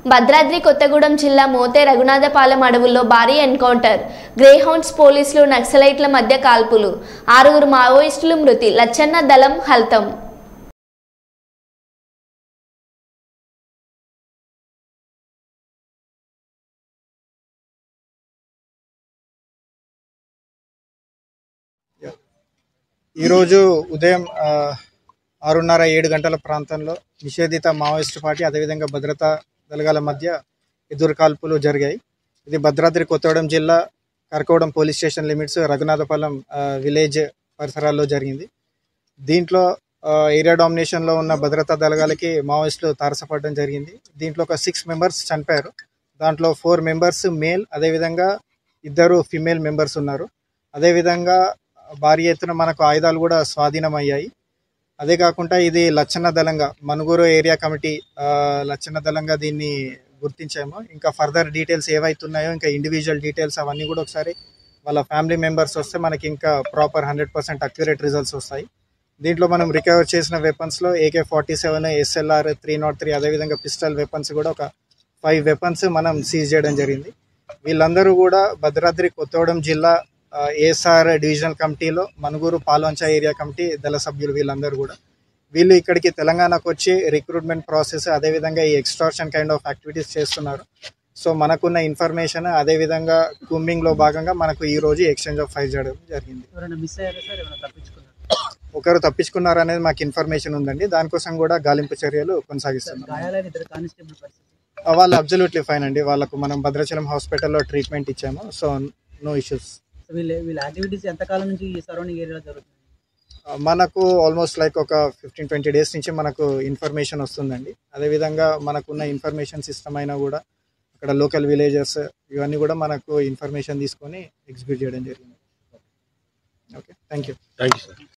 భద్రాద్రి కొత్తగూడెం జిల్లా మోతే రఘునాథపాలెం అడవుల్లో భారీ ఎన్కౌంటర్. గ్రేహౌండ్స్ పోలీసులు నక్సలైట్ల మధ్య కాల్పులు. 6 మావోయిస్టులు మృతి. లచ్చన్న దళం హల్తం. ఈరోజు ఉదయం 6:30-7 గంటల ప్రాంతంలో నిషేధిత మావోయిస్టు పార్టీ అదేవిధంగా భద్రతా దళాల మధ్య ఎదురు కాల్పులు జరిగాయి. ఇది భద్రాద్రి కొత్తగూడెం జిల్లా కర్కోవడం police station limits Raghunathapalem village పరిసరాల్లో జరిగింది. దీంట్లో ఏరియా డామినేషన్లో ఉన్న భద్రతా దళాలకి మావోయిస్టులు తారసపడడం జరిగింది. దీంట్లో ఒక 6 మెంబర్స్ చనిపోయారు. దాంట్లో 4 మెంబర్స్ మేల్, అదేవిధంగా 2 ఫిమేల్ మెంబర్స్ ఉన్నారు. అదేవిధంగా భారీ ఎత్తున మనకు ఆయుధాలు కూడా స్వాధీనమయ్యాయి. అదే కాకుండా ఇది లచ్చన్న దళంగా మనుగూరు ఏరియా కమిటీ లచ్చన్న దళంగా దీన్ని గుర్తించాము. ఇంకా ఫర్దర్ డీటెయిల్స్ ఏవైతున్నాయో ఇంకా ఇండివిజువల్ డీటెయిల్స్ అవన్నీ కూడా ఒకసారి వాళ్ళ ఫ్యామిలీ మెంబర్స్ వస్తే మనకి ఇంకా ప్రాపర్ 100% అక్యురేట్ రిజల్ట్స్ వస్తాయి. దీంట్లో మనం రికవర్ చేసిన వెపన్స్లో AK-47, SLR 303 అదేవిధంగా పిస్టల్ వెపన్స్ కూడా ఒక 5 వెపన్స్ మనం సీజ్ చేయడం జరిగింది. వీళ్ళందరూ కూడా భద్రాద్రి కొత్తగూడెం జిల్లా ASR డివిజనల్ కమిటీలో మనుగూరు పాల్వంచ ఏరియా కమిటీ దళ సభ్యులు. వీళ్ళు ఇక్కడికి తెలంగాణకు వచ్చి రిక్రూట్మెంట్ ప్రాసెస్ అదేవిధంగా ఈ ఎక్స్టార్షన్ కైండ్ ఆఫ్ యాక్టివిటీస్ చేస్తున్నారు. సో మనకున్న ఇన్ఫర్మేషన్ అదేవిధంగా కూంబింగ్లో భాగంగా మనకు ఈ రోజు ఎక్స్చేంజ్ ఆఫ్ ఫైర్ చేయడం జరిగింది. ఒకరు తప్పించుకున్నారు అనేది మాకు ఇన్ఫర్మేషన్ ఉందండి. దానికోసం కూడా గాలింపు చర్యలు కొనసాగిస్తున్నారు. వాళ్ళు అబ్జల్యూట్లీ ఫైన్ అండి. వాళ్ళకు మనం భద్రాచలం హాస్పిటల్లో ట్రీట్మెంట్ ఇచ్చాము. So no issues. మనకు ఆల్మోస్ట్ లైక్ ఒక 15-20 డేస్ నుంచి మనకు ఇన్ఫర్మేషన్ వస్తుందండి. అదేవిధంగా మనకున్న ఇన్ఫర్మేషన్ సిస్టమ్ అయినా కూడా అక్కడ లోకల్ విలేజర్స్ ఇవన్నీ కూడా మనకు ఇన్ఫర్మేషన్ తీసుకొని ఎగ్జిక్యూట్ చేయడం జరిగింది. Okay, thank you sir.